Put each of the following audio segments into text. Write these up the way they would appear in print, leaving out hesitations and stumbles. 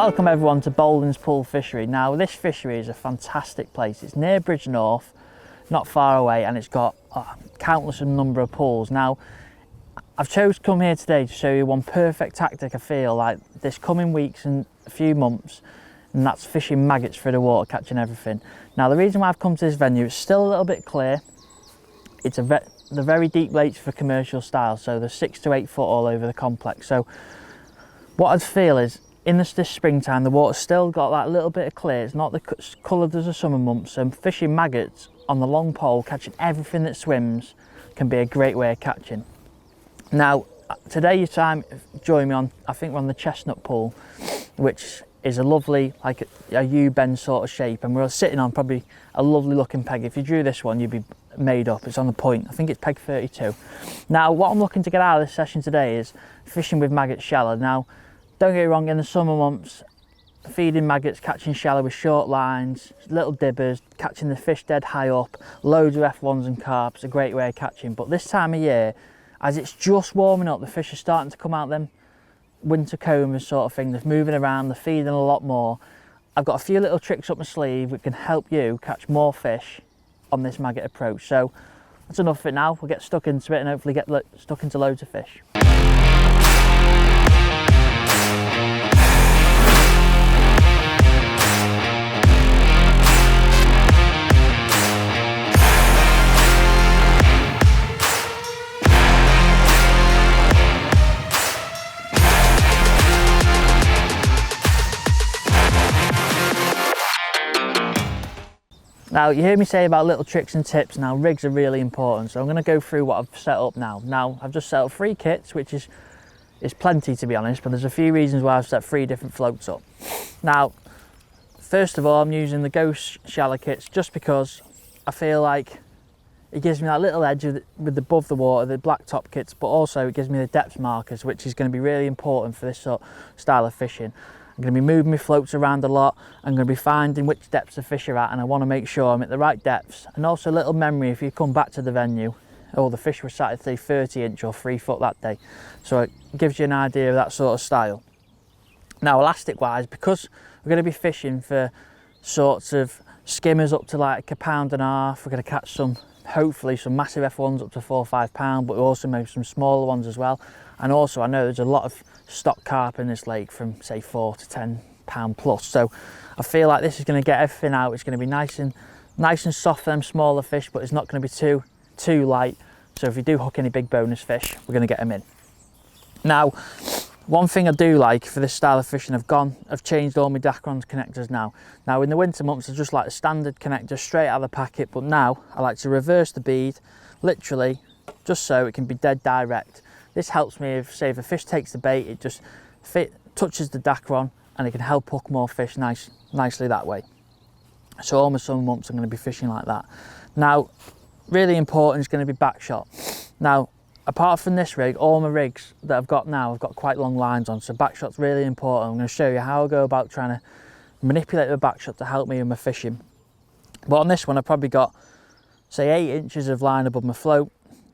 Welcome everyone to Boldon's Pool Fishery. Now this fishery is a fantastic place. It's near Bridge North, not far away, and it's got countless number of pools. Now I've chose to come here today to show you one perfect tactic I feel like this coming weeks and a few months, and that's fishing maggots through the water, catching everything. Now the reason why I've come to this venue, it's still a little bit clear. It's the very deep lakes for commercial style, so they're 6 to 8 foot all over the complex. So what I'd feel is in this springtime, the water's still got that little bit of clear. It's not the coloured as the summer months. So fishing maggots on the long pole, catching everything that swims, can be a great way of catching. Now today your time, join me on, I think we're on the Chestnut Pool, which is a lovely, like a U-bend sort of shape, and we're sitting on probably a lovely looking peg. If you drew this one, you'd be made up. It's on the point. I think it's peg 32. Now what I'm looking to get out of this session today is fishing with maggots shallow. Now don't get me wrong, in the summer months, feeding maggots, catching shallow with short lines, little dibbers, catching the fish dead high up, loads of F1s and carps, a great way of catching. But this time of year, as it's just warming up, the fish are starting to come out them winter combers sort of thing. They're moving around, they're feeding a lot more. I've got a few little tricks up my sleeve that can help you catch more fish on this maggot approach. So that's enough of it now. We'll get stuck into it and hopefully get stuck into loads of fish. Now you hear me say about little tricks and tips. Now rigs are really important, so I'm going to go through what I've set up now. Now I've just set up 3 kits, which is plenty to be honest, but there's a few reasons why I've set 3 different floats up. Now first of all, I'm using the Ghost shallow kits just because I feel like it gives me that little edge with the above the water, the black top kits, but also it gives me the depth markers, which is going to be really important for this sort of style of fishing. I'm going to be moving my floats around a lot. I'm going to be finding which depths the fish are at, and I want to make sure I'm at the right depths. And also a little memory if you come back to the venue, the fish were sat at 30 inch or 3 foot that day. So it gives you an idea of that sort of style. Now elastic wise, because we're going to be fishing for sorts of skimmers up to like 1.5 pounds, we're going to catch hopefully some massive F1s up to 4 or 5 pounds, but we also make some smaller ones as well. And also I know there's a lot of stock carp in this lake from say 4 to 10 pound plus. So I feel like this is going to get everything out. It's going to be nice and soft for them smaller fish, but it's not going to be too light. So if you do hook any big bonus fish, we're going to get them in. Now, one thing I do like for this style of fishing, I've changed all my Dacron connectors now. Now in the winter months, I just like the standard connector straight out of the packet, but now I like to reverse the bead, literally, just so it can be dead direct. This helps me if a fish takes the bait, it just touches the Dacron and it can help hook more fish nicely that way. So all my summer months I'm going to be fishing like that. Now, really important is going to be back shot. Now, apart from this rig, all my rigs that I've got now, I've got quite long lines on, so back shot's really important. I'm going to show you how I go about trying to manipulate the back shot to help me with my fishing. But on this one, I've probably got, say, 8 inches of line above my float,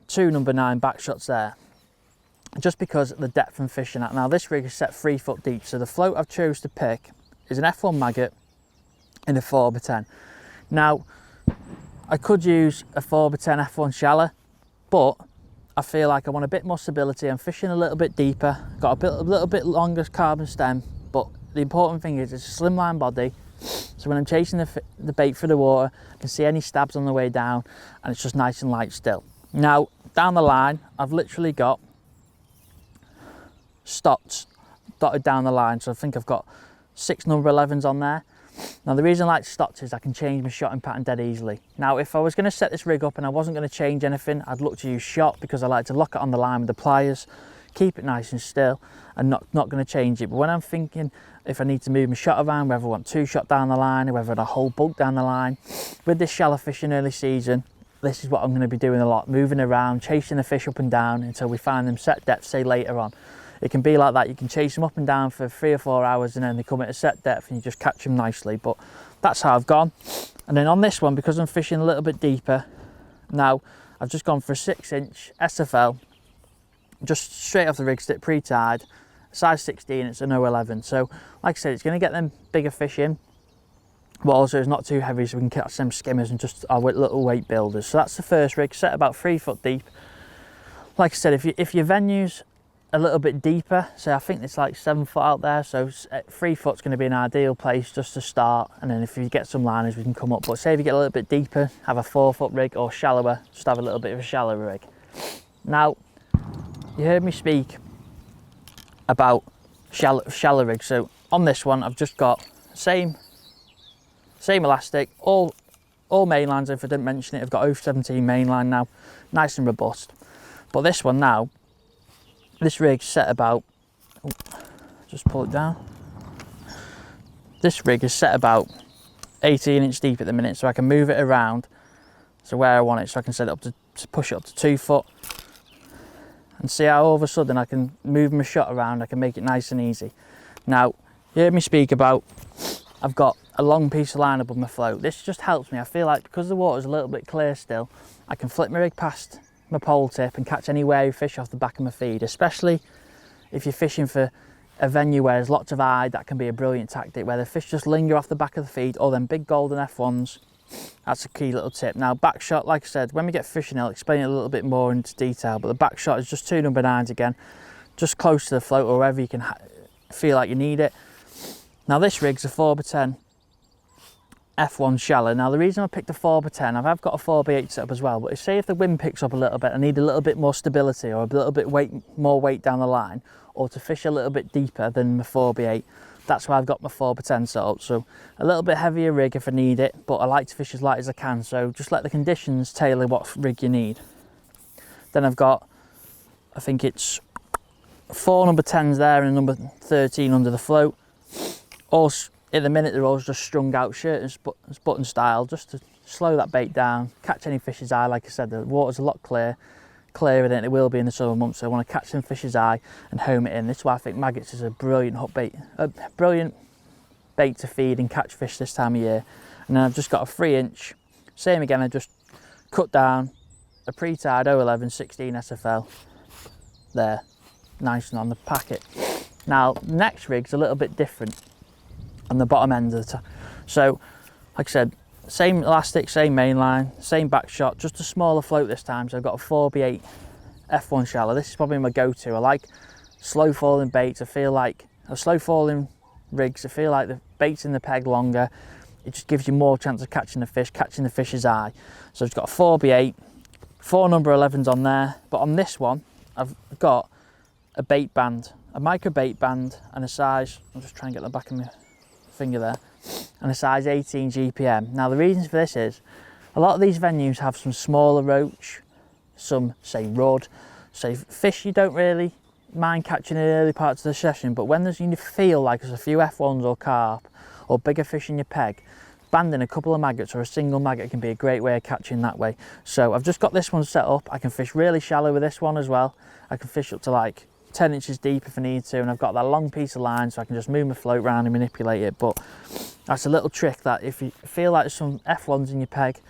2 number 9 back shots there, just because of the depth I'm fishing at. Now this rig is set 3 foot deep, so the float I've chose to pick is an F1 maggot in a 4x10. Now I could use a 4x10 F1 shallow, but I feel like I want a bit more stability. I'm fishing a little bit deeper, got a little bit longer carbon stem, but the important thing is it's a slimline body, so when I'm chasing the bait through the water, I can see any stabs on the way down, and it's just nice and light still. Now down the line, I've literally got stots dotted down the line, so I think I've got 6 number 11s on there. Now the reason I like stots is I can change my shotting pattern dead easily. Now if I was going to set this rig up and I wasn't going to change anything, I'd look to use shot, because I like to lock it on the line with the pliers, keep it nice and still, and not going to change it. But when I'm thinking if I need to move my shot around, whether I want 2 shot down the line or whether I want a whole bulk down the line, with this shallow fishing early season, this is what I'm going to be doing a lot, moving around, chasing the fish up and down until we find them set depth, say later on. It can be like that. You can chase them up and down for 3 or 4 hours and then they come at a set depth and you just catch them nicely. But that's how I've gone. And then on this one, because I'm fishing a little bit deeper, now I've just gone for a 6 inch SFL, just straight off the rig stick, pre-tied, size 16, it's an 011. So like I said, it's going to get them bigger fish in, but also it's not too heavy, so we can catch them skimmers and just our little weight builders. So that's the first rig, set about 3 foot deep. Like I said, if your venue's a little bit deeper, so I think it's like 7 foot out there, so 3 foot's going to be an ideal place just to start, and then if you get some liners we can come up. But say if you get a little bit deeper, have a 4 foot rig, or shallower, just have a little bit of a shallower rig. Now, you heard me speak about shallow rigs, so on this one I've just got same elastic, all main lines. If I didn't mention it, I've got 017 main line now, nice and robust. But this one now, this rig's set about, just pull it down. This rig is set about 18-inch deep at the minute, so I can move it around so where I want it, so I can set it up to push it up to 2 foot. And see how all of a sudden I can move my shot around, I can make it nice and easy. Now, you heard me speak about, I've got a long piece of line above my float. This just helps me. I feel like because the water's a little bit clear still, I can flip my rig past my pole tip and catch any wary fish off the back of my feed, especially if you're fishing for a venue where there's lots of eye. That can be a brilliant tactic, where the fish just linger off the back of the feed, or them big golden F1s. That's a key little tip. Now, back shot, like I said, when we get fishing, I'll explain it a little bit more into detail, but the back shot is just 2 number 9s again, just close to the float or wherever you can feel like you need it. Now, this rig's a 4x10 F1 shallow. Now, the reason I picked a 4x10, I've got a 4x8 set up as well, but say if the wind picks up a little bit, I need a little bit more stability or a little bit more weight down the line, or to fish a little bit deeper than my 4x8. That's why I've got my 4x10 set up. So a little bit heavier rig if I need it, but I like to fish as light as I can, so just let the conditions tailor what rig you need. Then I've got, I think it's 4 number 10s there and a number 13 under the float. All at the minute they're all just strung out shirt and button style, just to slow that bait down, catch any fish's eye. Like I said, the water's a lot clearer than it will be in the summer months, so I want to catch some fish's eye and home it in. This is why I think maggots is a brilliant hook bait, a brilliant bait to feed and catch fish this time of year. And then I've just got a 3-inch, same again, I just cut down a pre-tied 011 16 SFL there, nice and on the packet. Now, the next rig's a little bit different on the bottom end of the so like I said, same elastic, same main line, same back shot, just a smaller float this time. So I've got a 4x8 F1 shallow. This is probably my go-to. I like slow falling baits. I feel like slow falling rigs, I feel like the bait's in the peg longer. It just gives you more chance of catching the fish, catching the fish's eye. So I've got a 4x8, 4 number 11s on there, but on this one I've got a bait band, a micro bait band, and a size, I'm just trying to get the back of my finger there, and a size 18 GPM. Now, the reason for this is a lot of these venues have some smaller roach, some say rudd, say fish you don't really mind catching in the early parts of the session, but when you feel like there's a few F1s or carp or bigger fish in your peg, banding a couple of maggots or a single maggot can be a great way of catching that way. So I've just got this one set up. I can fish really shallow with this one as well. I can fish up to like 10 inches deep if I need to, and I've got that long piece of line so I can just move my float around and manipulate it. But that's a little trick, that if you feel like there's some F1s in your peg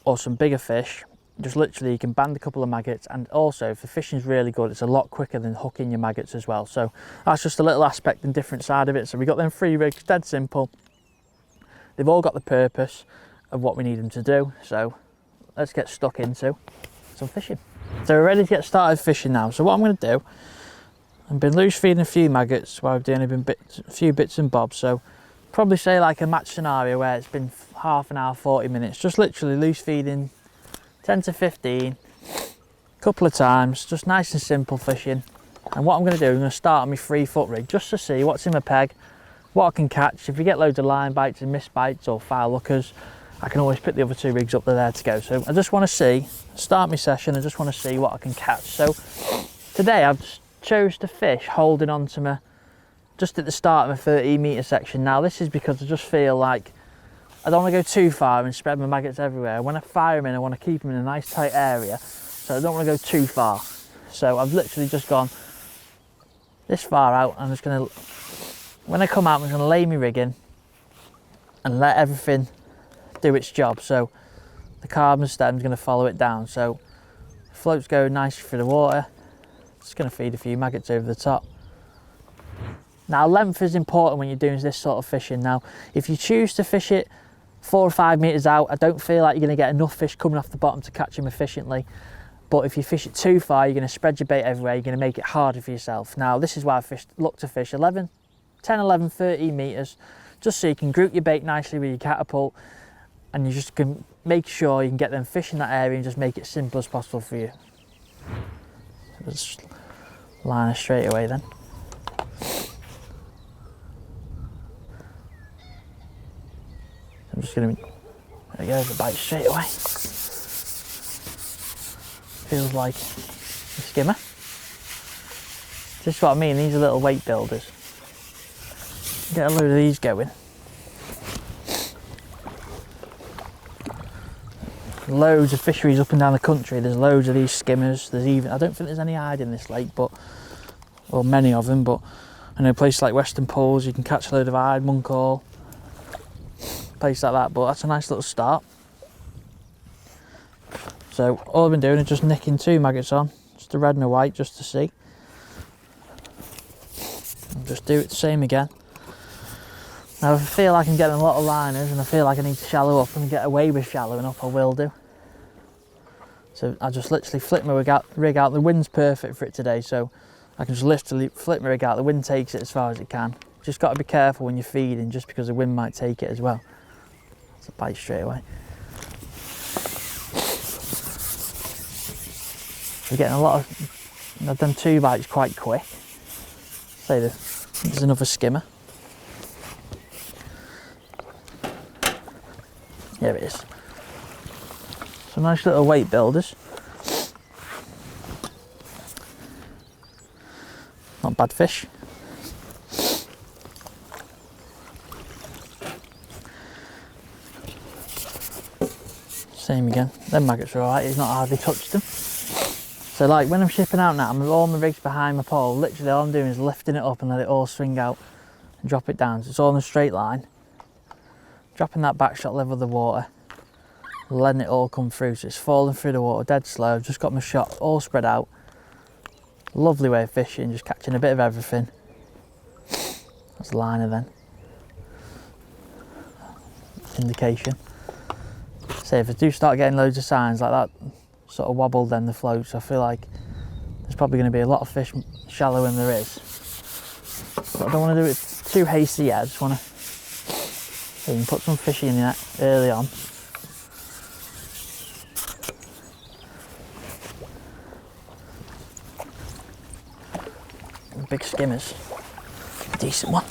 or some bigger fish, just literally you can band a couple of maggots, and also if the fishing's really good, it's a lot quicker than hooking your maggots as well. So that's just a little aspect and different side of it. So we got them 3 rigs, dead simple. They've all got the purpose of what we need them to do. So let's get stuck into some fishing. So we're ready to get started fishing now. So what I'm going to do, I've been loose feeding a few maggots while I've only been a few bits and bobs. So probably say like a match scenario where it's been half an hour, 40 minutes, just literally loose feeding 10 to 15, couple of times, just nice and simple fishing. And what I'm going to do, I'm going to start on my 3 foot rig just to see what's in my peg, what I can catch. If we get loads of line bites and missed bites or foul lookers, I can always pick the other 2 rigs up, they're there to go. So I just want to start my session, I just want to see what I can catch. So today I've just chose to fish holding on to my, just at the start of my 13-metre section. Now this is because I just feel like I don't want to go too far and spread my maggots everywhere. When I fire them in, I want to keep them in a nice tight area, so I don't want to go too far. So I've literally just gone this far out. I'm just going to, when I come out, I'm going to lay my rig in and let everything do its job. So the carbon stem's going to follow it down. So the float's going nicely through the water. Just going to feed a few maggots over the top. Now length is important when you're doing this sort of fishing. Now if you choose to fish it 4 or 5 metres out, I don't feel like you're going to get enough fish coming off the bottom to catch them efficiently. But if you fish it too far, you're going to spread your bait everywhere, you're going to make it harder for yourself. Now this is why I look to fish 10, 11, 13 metres, just so you can group your bait nicely with your catapult, and you just can make sure you can get them fish in that area and just make it simple as possible for you. Just line it straight away then. I'm just going to, there you go, the bite straight away. Feels like a skimmer. This is what I mean, these are little weight builders. Get a load of these going. Loads of fisheries up and down the country, there's loads of these skimmers. There's even, I don't think there's any hide in this lake, but, or many of them, but I know places like Western Pools you can catch a load of hide, munkall, place like that, but that's a nice little start. So all I've been doing is just nicking 2 maggots on, just a red and a white, just to see. And just do it the same again. Now if I feel like I'm getting a lot of liners and I feel like I need to shallow up and get away with shallowing up, I will do. So I just literally flip my rig out. The wind's perfect for it today, so I can just literally flip my rig out. The wind takes it as far as it can. Just got to be careful when you're feeding, just because the wind might take it as well. It's a bite straight away. We're getting a lot of, I've done 2 bites quite quick. Say there's another skimmer. There it is. Some nice little weight builders. Not bad fish. Same again. Them maggots are alright, he's not hardly touched them. So like when I'm shipping out now, all my rig's behind my pole, literally all I'm doing is lifting it up and let it all swing out and drop it down. So it's all in a straight line. Dropping that back shot level of the water, letting it all come through. So it's falling through the water dead slow. Just got my shot all spread out. Lovely way of fishing, just catching a bit of everything. That's the liner then. Indication. So if I do start getting loads of signs like that, sort of wobble then the floats, I feel like there's probably going to be a lot of fish shallow when there is. But I don't want to do it too hasty yet. I just want to, so you can put some fish in that early on. Big skimmers, decent one,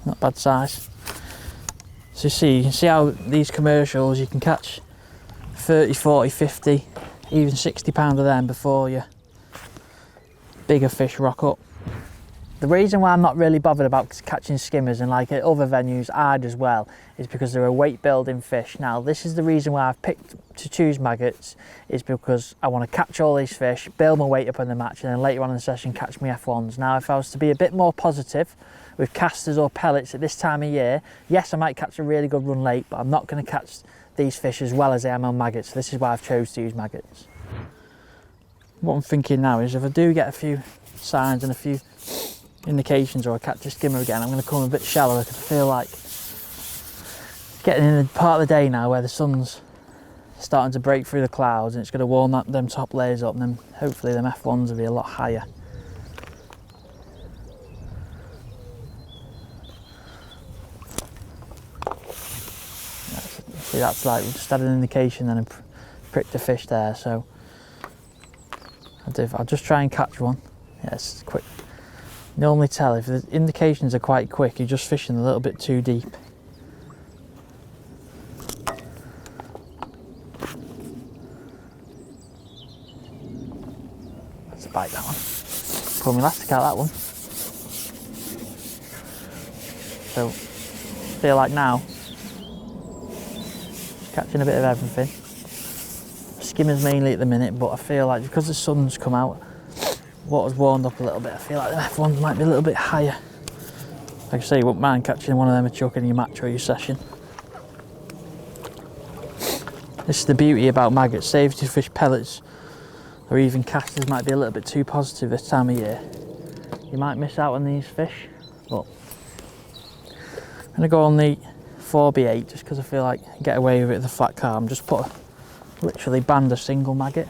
not bad size. So you can see how these commercials you can catch 30, 40, 50, even 60 pound of them before your bigger fish rock up. The reason why I'm not really bothered about catching skimmers and like at other venues I'd as well is because they're a weight building fish. Now this is the reason why I've picked to choose maggots, is because I want to catch all these fish, build my weight up in the match, and then later on in the session catch my F1s. Now if I was to be a bit more positive with casters or pellets at this time of year, yes I might catch a really good run late, but I'm not going to catch these fish as well as I am on maggots. So this is why I've chose to use maggots. What I'm thinking now is if I do get a few signs and a few indications or I catch a skimmer again, I'm going to come a bit shallower because I feel like getting in the part of the day now where the sun's starting to break through the clouds and it's going to warm them top layers up, and then hopefully them F1s will be a lot higher. See, that's like, we just had an indication and pricked a fish there, so I'll just try and catch one. Yes, quick. Normally tell if the indications are quite quick, you're just fishing a little bit too deep. That's a bite, that one. Pull my elastic out, that one. So, feel like now, catching a bit of everything. Skimmers mainly at the minute, but I feel like because the sun's come out, water's warmed up a little bit, I feel like the F1s might be a little bit higher. Like I say, you wouldn't mind catching one of them a chuck in your match or your session. This is the beauty about maggots. Say if you fish pellets or even casters might be a little bit too positive this time of year, you might miss out on these fish. But I'm going to go on the 4B8 just because I feel like I get away with it with a flat carb. Just put literally band a single maggot.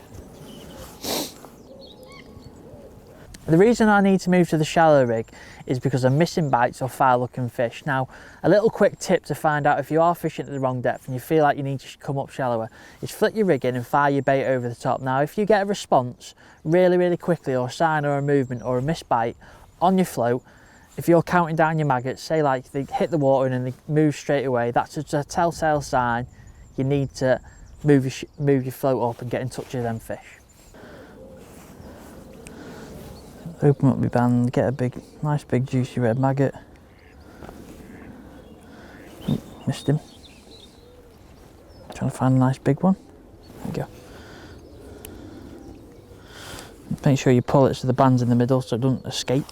The reason I need to move to the shallow rig is because I'm missing bites or foul looking fish. Now, a little quick tip to find out if you are fishing at the wrong depth and you feel like you need to come up shallower is flick your rig in and fire your bait over the top. Now, if you get a response really quickly, or a sign or a movement or a missed bite on your float, if you're counting down your maggots, say like they hit the water and they move straight away, that's a telltale sign you need to move your float up and get in touch with them fish. Open up my band, get a nice big juicy red maggot. Missed him. Trying to find a nice big one. There we go. Make sure you pull it so the band's in the middle so it doesn't escape.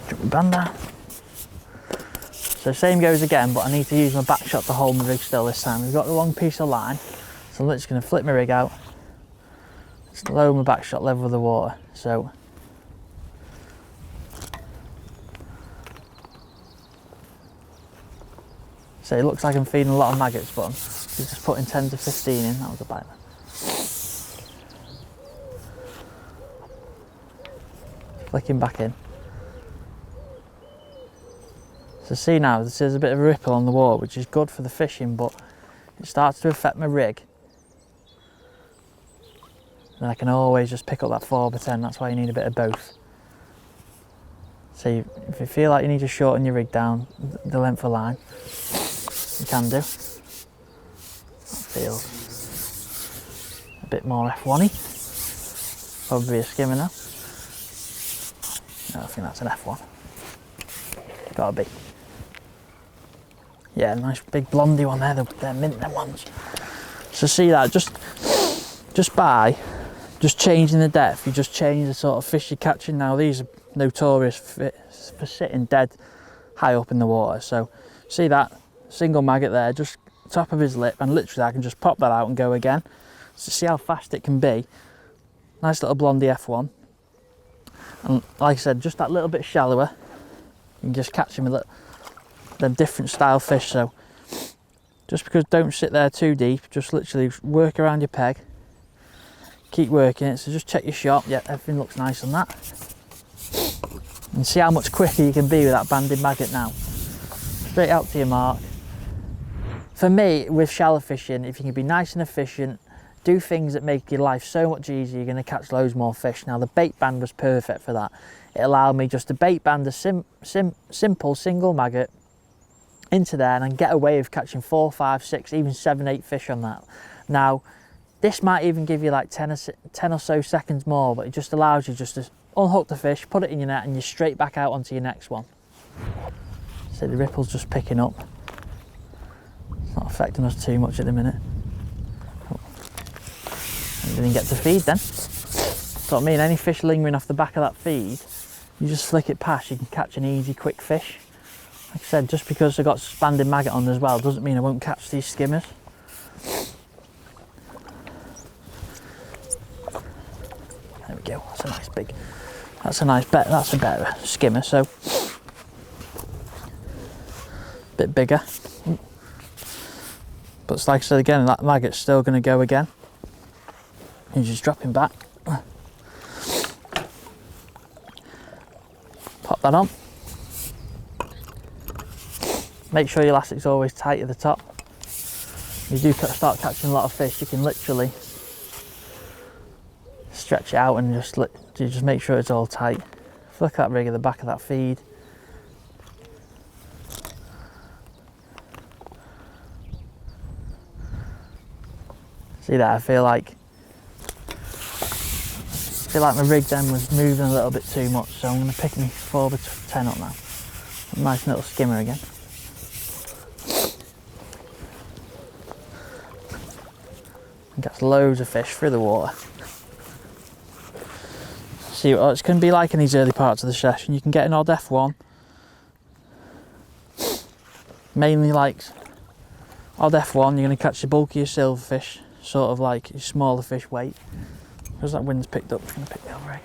Drop my band down. So same goes again, but I need to use my back shot to hold my rig still this time. We've got the wrong piece of line, so I'm just going to flip my rig out. Just lower my back shot level with the water. So it looks like I'm feeding a lot of maggots, but I'm just putting 10 to 15 in. That was a bite. Flicking back in. So see now, this is a bit of a ripple on the water, which is good for the fishing, but it starts to affect my rig. Then I can always just pick up that 4x10, that's why you need a bit of both. So if you feel like you need to shorten your rig down the length of line, you can do. That feels a bit more F1-y. Probably a skimmer now. No, I think that's an F1. Gotta be. Yeah, nice big blondie one there, they're mint them ones. So see that, just changing the depth, you just change the sort of fish you're catching. Now these are notorious for sitting dead high up in the water. So see that single maggot there, just top of his lip, and literally I can just pop that out and go again. So see how fast it can be. Nice little blondie F1. And like I said, just that little bit shallower, you can just catch him with them different style fish. So just because, don't sit there too deep, just literally work around your peg. Keep working it, so just check your shot. Yeah, everything looks nice on that. And see how much quicker you can be with that banded maggot now. Straight out to your mark. For me, with shallow fishing, if you can be nice and efficient, do things that make your life so much easier, you're going to catch loads more fish. Now the bait band was perfect for that. It allowed me just to bait band a simple single maggot into there, and I can get away with catching 4, 5, 6, even 7, 8 fish on that. Now, this might even give you like 10 or so seconds more, but it just allows you just to unhook the fish, put it in your net, and you're straight back out onto your next one. So the ripple's just picking up. It's not affecting us too much at the minute. And didn't get to feed then. That's what I mean, any fish lingering off the back of that feed, you just flick it past, you can catch an easy, quick fish. Like I said, just because I got banded maggot on as well, doesn't mean I won't catch these skimmers. There we go, that's a nice big, that's a better skimmer, so a bit bigger. But it's like I said again, that maggot's still going to go again. You're just dropping back. Pop that on. Make sure your elastic's always tight at the top. If you do start catching a lot of fish, you can literally stretch it out and just make sure it's all tight. Flick that rig at the back of that feed. See that? I feel like my rig then was moving a little bit too much, so I'm going to pick my 4x10 up now. A nice little skimmer again. And gets loads of fish through the water. See what it's going to be like in these early parts of the session. You can get an odd F1. Mainly like odd F1, you're going to catch the bulkier silverfish, sort of like smaller fish weight. Because that wind's picked up, it's going to pick me over again.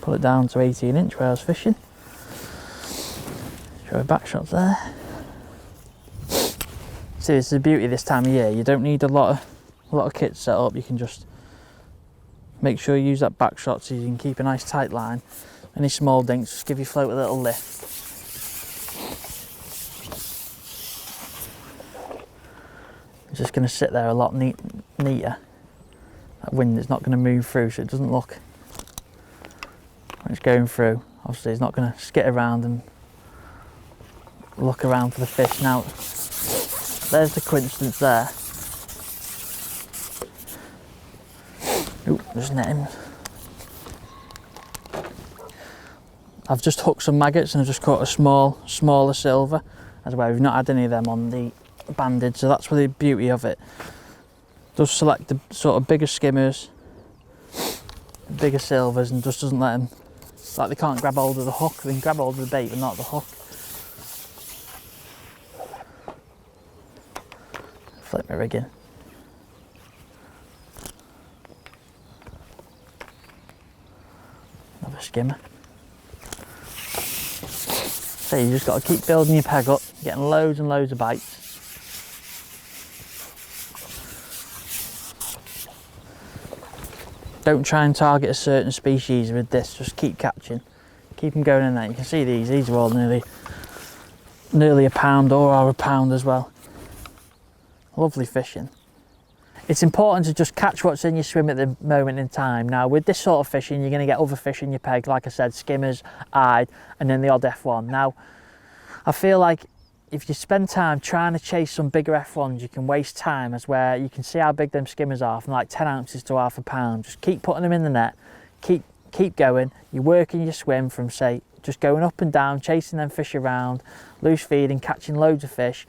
Pull it down to 18 inch where I was fishing. Show back shots there. See, this is the beauty this time of year. You don't need a lot of kits set up. You can just make sure you use that back shot so you can keep a nice tight line. Any small dinks, just give your float a little lift. It's just going to sit there a lot neater. That wind is not going to move through, so it doesn't look, when it's going through, obviously it's not going to skit around and look around for the fish. Now, there's the coincidence there. Oop, there's netting. I've just hooked some maggots and I've just caught a smaller silver, as well. We've not had any of them on the banded, so that's the beauty of it. Does select the sort of bigger skimmers, bigger silvers, and just doesn't let them, it's like they can't grab hold of the hook. They can grab hold of the bait but not the hook. Flip my rig in. Another skimmer. So you just got to keep building your peg up, getting loads and loads of bites. Don't try and target a certain species with this, just keep catching. Keep them going in there. You can see these are all nearly a pound or are a pound as well. Lovely fishing. It's important to just catch what's in your swim at the moment in time. Now with this sort of fishing, you're going to get other fish in your peg, like I said, skimmers, eyed, and then the odd F1. Now I feel like if you spend time trying to chase some bigger F1s, you can waste time, as where you can see how big them skimmers are, from like 10 ounces to half a pound. Just keep putting them in the net, keep going. You're working your swim from, say, just going up and down, chasing them fish around, loose feeding, catching loads of fish,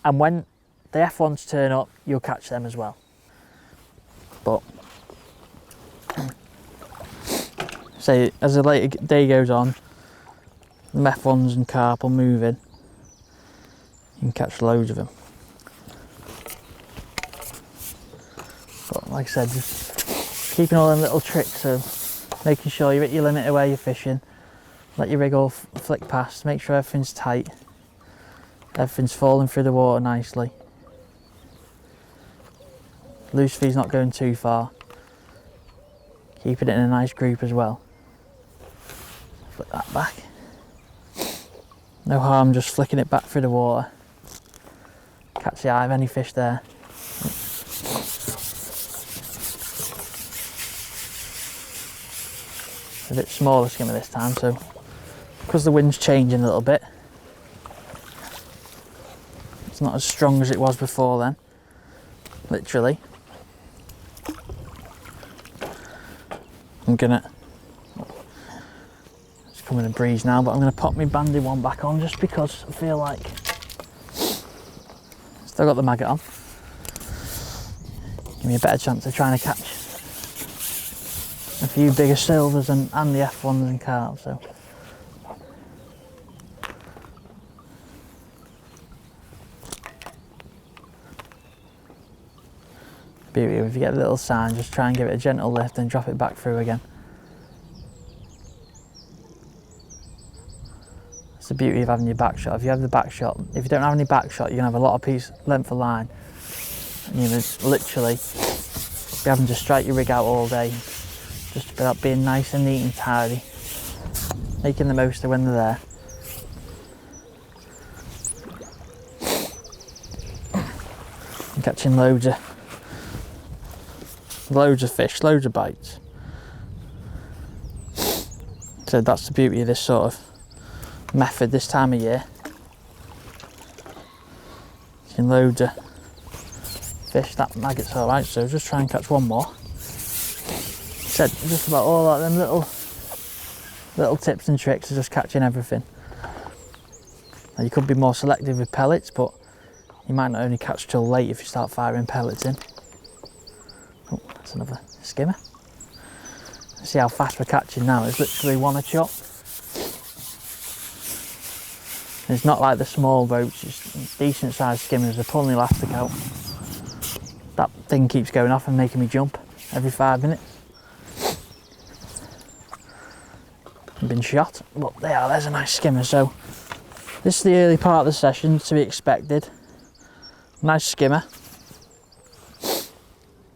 and when the F1s turn up, you'll catch them as well. But say as the later day goes on, the F1s and carp will move in. You can catch loads of them. But like I said, just keeping all them little tricks of making sure you're at your limit of where you're fishing. Let your rig all flick past, make sure everything's tight. Everything's falling through the water nicely. Loose feed's not going too far. Keeping it in a nice group as well. Flick that back. No harm just flicking it back through the water. Catch the eye of any fish there. A bit smaller skimmer this time, so because the wind's changing a little bit, it's not as strong as it was before then, literally. I'm gonna, it's coming a breeze now, but I'm gonna pop my banded one back on just because I feel like still got the maggot on. Give me a better chance of trying to catch a few bigger silvers and the F1s and carp. So beauty, if you get a little sign, just try and give it a gentle lift and drop it back through again. It's the beauty of having your back shot. If you have the back shot, if you don't have any back shot, you're gonna have a lot of length of line, and you're gonna literally be having to strike your rig out all day, just about being nice and neat and tidy, making the most of when they're there. And catching loads of fish, loads of bites. So that's the beauty of this sort of method this time of year. Catching loads of fish. That maggot's alright, so just try and catch one more. Said just about all like them little tips and tricks of just catching everything. Now you could be more selective with pellets, but you might not only catch till late if you start firing pellets in. Oh, that's another skimmer. See how fast we're catching now. It's literally one a chop. It's not like the small boats, it's decent sized skimmers. They're pulling the elastic out. That thing keeps going off and making me jump every 5 minutes. I've been shot, but there's a nice skimmer. So this is the early part of the session, to be expected. Nice skimmer,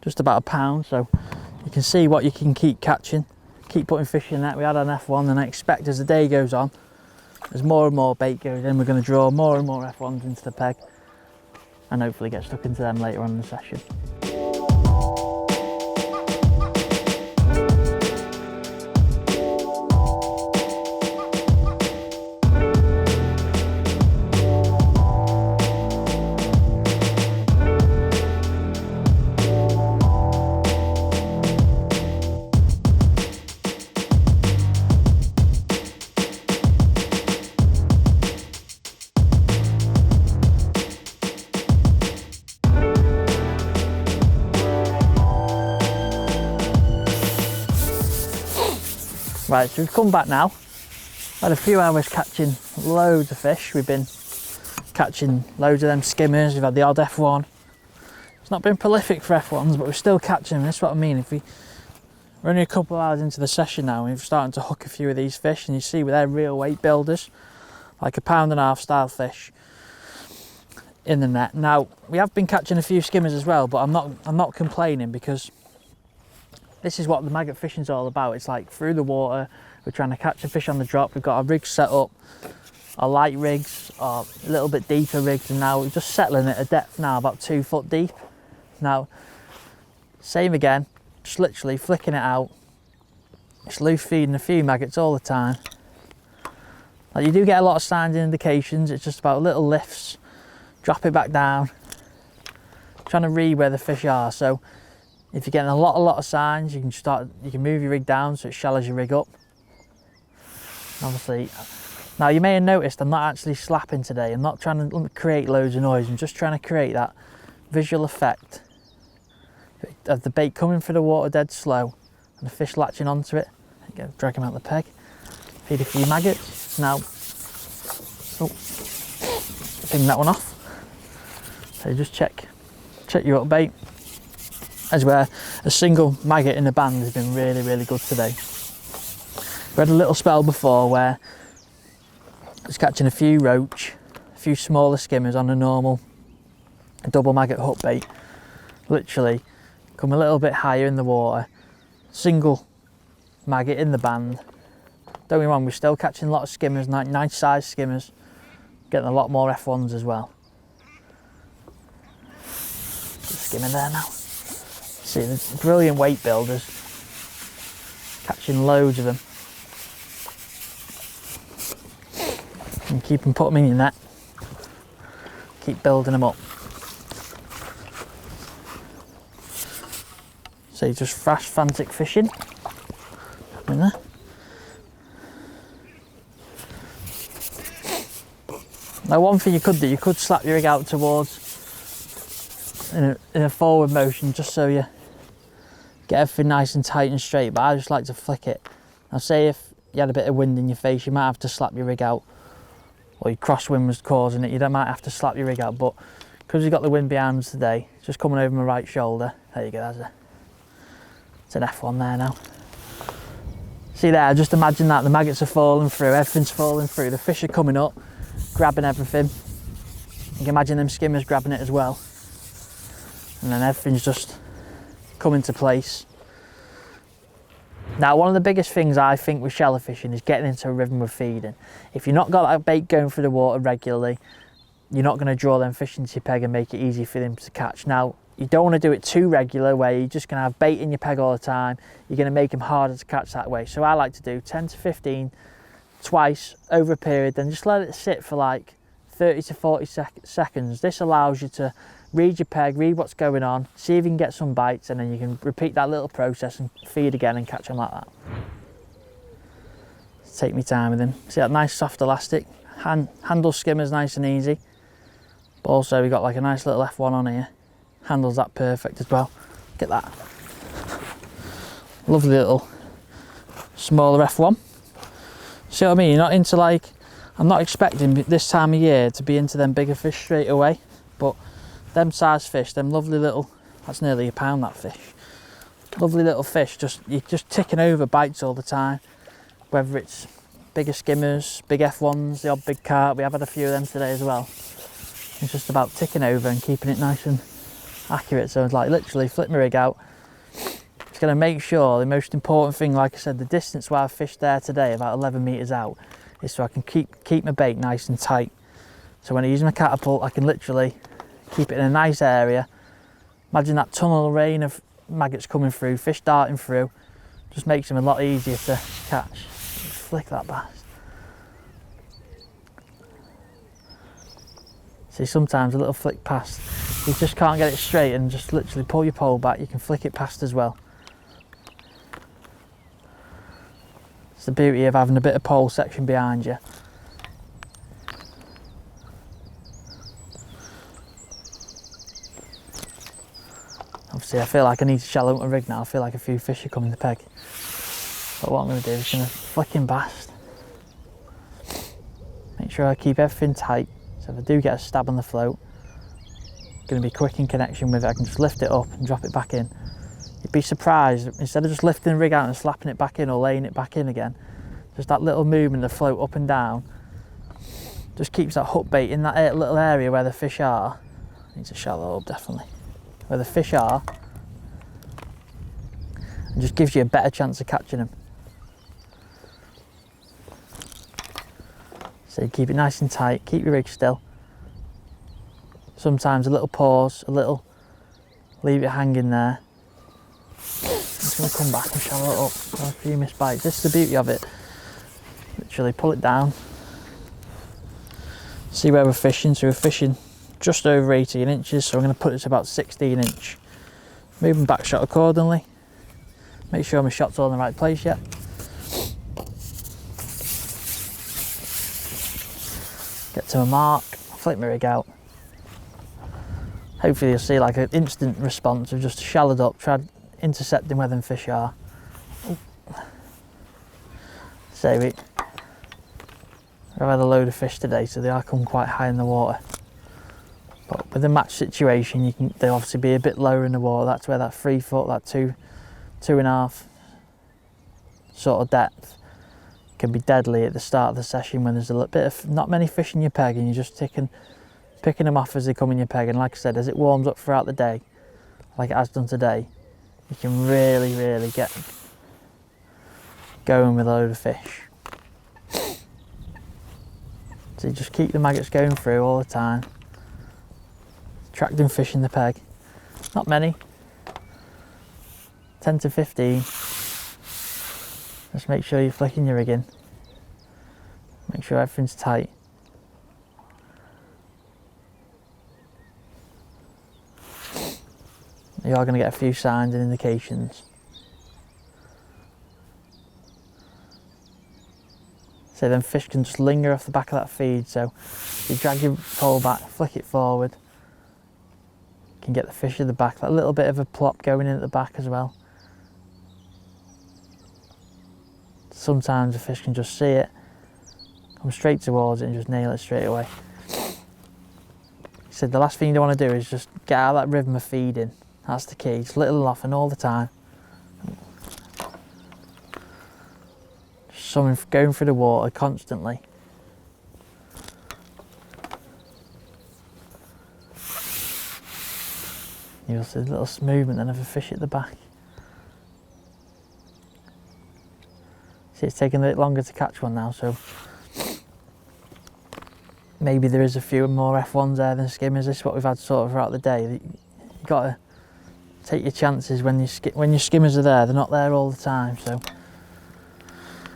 just about a pound, so you can see what you can keep catching, keep putting fish in that. We had an F1, and I expect as the day goes on, as more and more bait goes in, we're going to draw more and more F1s into the peg and hopefully get stuck into them later on in the session. Right, so we've come back now. Had a few hours catching loads of fish. We've been catching loads of them skimmers. We've had the odd F1. It's not been prolific for F1s, but we're still catching them. That's what I mean. We're only a couple of hours into the session now, and we're starting to hook a few of these fish, and you see they're real weight builders, like £1.5 pound style fish in the net. Now we have been catching a few skimmers as well, but I'm not complaining, because this is what the maggot fishing is all about. It's like through the water, we're trying to catch a fish on the drop. We've got our rigs set up, our light rigs, or a little bit deeper rigs, and now we're just settling at a depth now about 2 foot deep. Now, same again, just literally flicking it out. It's loose feeding a few maggots all the time. Like, you do get a lot of signs and indications. It's just about little lifts, drop it back down, trying to read where the fish are. So if you're getting a lot of signs, you can move your rig down so it shallows your rig up. Obviously, now you may have noticed I'm not actually slapping today. I'm not trying to create loads of noise. I'm just trying to create that visual effect of the bait coming through the water dead slow and the fish latching onto it. There you go, drag them out the peg, feed a few maggots. Now, ping that one off. So just check your up bait. As where a single maggot in the band has been really, really good today. We had a little spell before where I was catching a few roach, a few smaller skimmers on a normal double maggot hook bait. Literally come a little bit higher in the water, single maggot in the band. Don't get me wrong, we're still catching a lot of skimmers, nice size skimmers, getting a lot more F1s as well. Skimmer there now. See, the brilliant weight builders, catching loads of them. And keep them, put them in your net, keep building them up. So just fast, frantic fishing in there. Now, one thing you could do, you could slap your rig out towards in a forward motion, just so you get everything nice and tight and straight, but I just like to flick it. Now, say if you had a bit of wind in your face, you might have to slap your rig out, or your crosswind was causing it, you might have to slap your rig out, but because we've got the wind behind us today, it's just coming over my right shoulder. There you go, it's an F1 there now. See there, just imagine that, the maggots are falling through, everything's falling through, the fish are coming up, grabbing everything. You can imagine them skimmers grabbing it as well. And then everything's just come into place. Now, one of the biggest things I think with shallow fishing is getting into a rhythm with feeding. If you've not got that bait going through the water regularly, you're not going to draw them fish into your peg and make it easy for them to catch. Now, you don't want to do it too regular where you're just going to have bait in your peg all the time. You're going to make them harder to catch that way. So I like to do 10 to 15 twice over a period, then just let it sit for like 30 to 40 seconds. This allows you to read your peg, read what's going on, see if you can get some bites, and then you can repeat that little process and feed again and catch them like that. Take my time with him. See that nice soft elastic? Handle skimmers nice and easy. But also we've got like a nice little F1 on here. Handles that perfect as well. Get that. Lovely little smaller F1. See what I mean? You're not into like I'm not expecting this time of year to be into them bigger fish straight away, but them size fish, them lovely little, that's nearly a pound, that fish. Lovely little fish, you're just ticking over bites all the time, whether it's bigger skimmers, big F1s, the odd big carp. We have had a few of them today as well. It's just about ticking over and keeping it nice and accurate. So it's like literally flip my rig out. It's going to make sure, the most important thing, like I said, the distance where I've fished there today, about 11 metres out, is so I can keep my bait nice and tight. So when I use my catapult, I can literally keep it in a nice area. Imagine that tunnel rain of maggots coming through, fish darting through, just makes them a lot easier to catch. Flick that bass. See, sometimes a little flick past, you just can't get it straight, and just literally pull your pole back, you can flick it past as well. It's the beauty of having a bit of pole section behind you. Obviously I feel like I need to shallow up my rig now. I feel like a few fish are coming to peg. But what I'm going to do is going to flick him past. Make sure I keep everything tight. So if I do get a stab on the float, I'm going to be quick in connection with it. I can just lift it up and drop it back in. You'd be surprised, instead of just lifting the rig out and slapping it back in or laying it back in again, just that little movement of the float up and down just keeps that hook bait in that little area where the fish are. Needs a shallow up, definitely. Where the fish are, and just gives you a better chance of catching them. So you keep it nice and tight, keep your rig still. Sometimes a little pause, a little, leave it hanging there. I'm just going to come back and shallow it up for a few missed bites. This is the beauty of it. Literally pull it down. See where we're fishing. So we're fishing just over 18 inches, so I'm going to put it to about 16 inch. Moving back shot accordingly. Make sure my shot's all in the right place yet. Get to my mark, flick my rig out. Hopefully you'll see like an instant response of just shallowed up, tried intercepting where them fish are. So I've had a load of fish today, so they are come quite high in the water. But with the match situation, they'll obviously be a bit lower in the water. That's where that 3 foot, that 2.5 sort of depth can be deadly at the start of the session when there's a little bit of, not many fish in your peg, and you're just picking them off as they come in your peg. And like I said, as it warms up throughout the day, like it has done today, you can really, really get going with a load of fish. So you just keep the maggots going through all the time. Attracting fish in the peg. Not many. 10 to 15. Just make sure you're flicking your rig in. Make sure everything's tight. You are going to get a few signs and indications. So then fish can just linger off the back of that feed. So you drag your pole back, flick it forward. You can get the fish at the back. That little bit of a plop going in at the back as well. Sometimes the fish can just see it, come straight towards it and just nail it straight away. So the last thing you don't want to do is just get out of that rhythm of feeding. That's the key, just little laughing all the time. Something going through the water constantly. You'll see a little movement then of a fish at the back. See, it's taking a bit longer to catch one now, so maybe there is a few more F1s there than skimmers. This is what we've had sort of throughout the day. You've got to take your chances when your skimmers are there. They're not there all the time, so like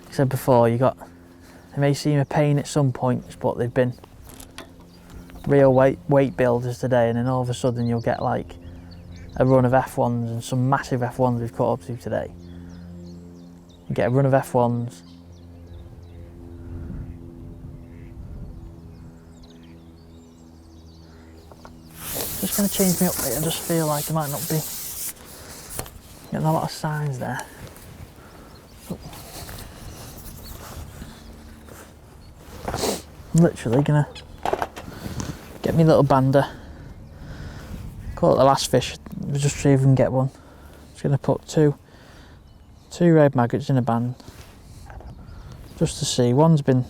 I said before, they may seem a pain at some points, but they've been real weight builders today, and then all of a sudden you'll get like a run of F1s, and some massive F1s we've caught up to today. You get a run of F1s. Just going to change me up here. I just feel like I might not be getting a lot of signs there. I'm literally gonna get me little bander. Call it the last fish. Just see if we can get one. Just gonna put two red maggots in a band, just to see. One's been,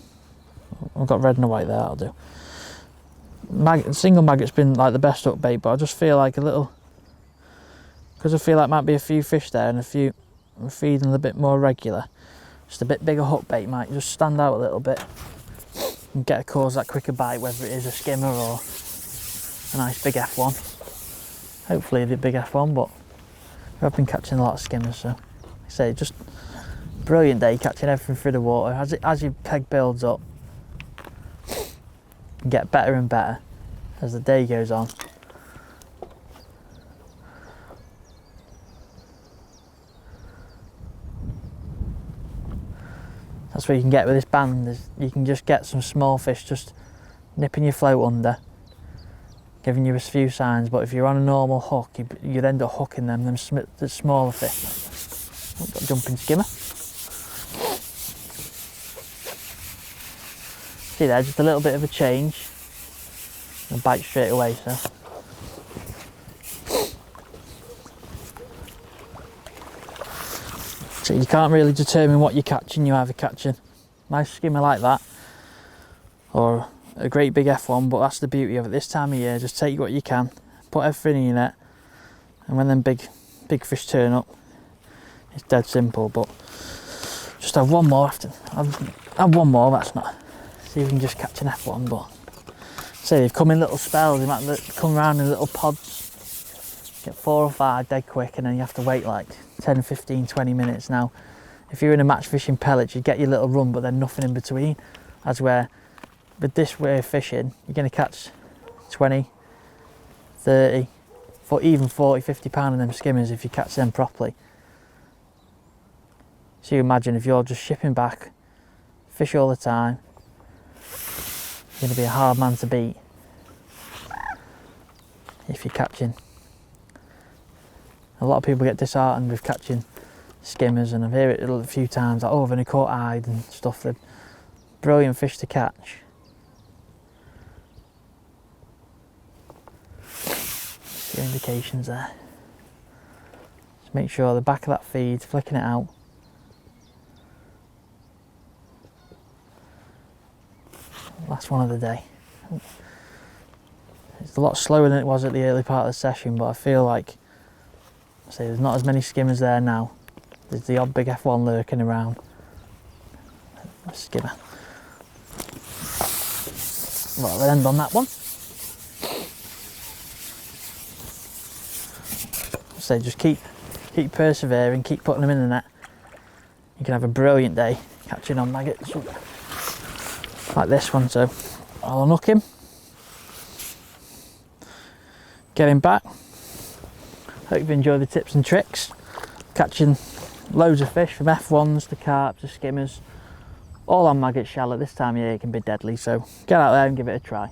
I've got red and a white there. That'll do. Single maggot's been like the best hook bait, but I just feel like a little, because I feel like might be a few fish there and a few I'm feeding a bit more regular. Just a bit bigger hook bait might just stand out a little bit and get cause that quicker bite, whether it is a skimmer or a nice big F1. Hopefully the big F1, but I've been catching a lot of skimmers, so like I say, just brilliant day catching everything through the water. As your peg builds up, you get better and better as the day goes on. That's what you can get with this band, is you can just get some small fish just nipping your float under, giving you a few signs. But if you're on a normal hook, you'd end up hooking the smaller fish. Oh, got a jumping skimmer. See there, just a little bit of a change and bite straight away. So you can't really determine what you're catching. You're either catching a nice skimmer like that or a great big F1, but that's the beauty of it this time of year. Just take what you can, put everything in your net, and when them big fish turn up, it's dead simple. But just have one more after. Have one more, that's not. See if we can just catch an F1, but say they've come in little spells. They might come around in little pods, get 4 or 5 dead quick, and then you have to wait like 10, 15, 20 minutes. Now, if you're in a match fishing pellets, you get your little run, but then nothing in between. As where with this way of fishing, you're going to catch 20, 30, even 40, 50 pound of them skimmers if you catch them properly. So you imagine if you're just shipping back, fish all the time, you're going to be a hard man to beat if you're catching. A lot of people get disheartened with catching skimmers, and I've heard it a few times, like, oh, I've only caught hide and stuff. They're brilliant fish to catch. See indications there. Just make sure the back of that feed's flicking it out. Last one of the day. It's a lot slower than it was at the early part of the session, but I feel like, say, there's not as many skimmers there now. There's the odd big F1 lurking around. A skimmer. Well, we'll end on that one. So just keep persevering, keep putting them in the net. You can have a brilliant day catching on maggots like this one. So I'll unhook him, get him back. Hope you enjoy the tips and tricks. Catching loads of fish, from F1s to carp to skimmers, all on maggot shallot. This time of year it can be deadly, so get out there and give it a try.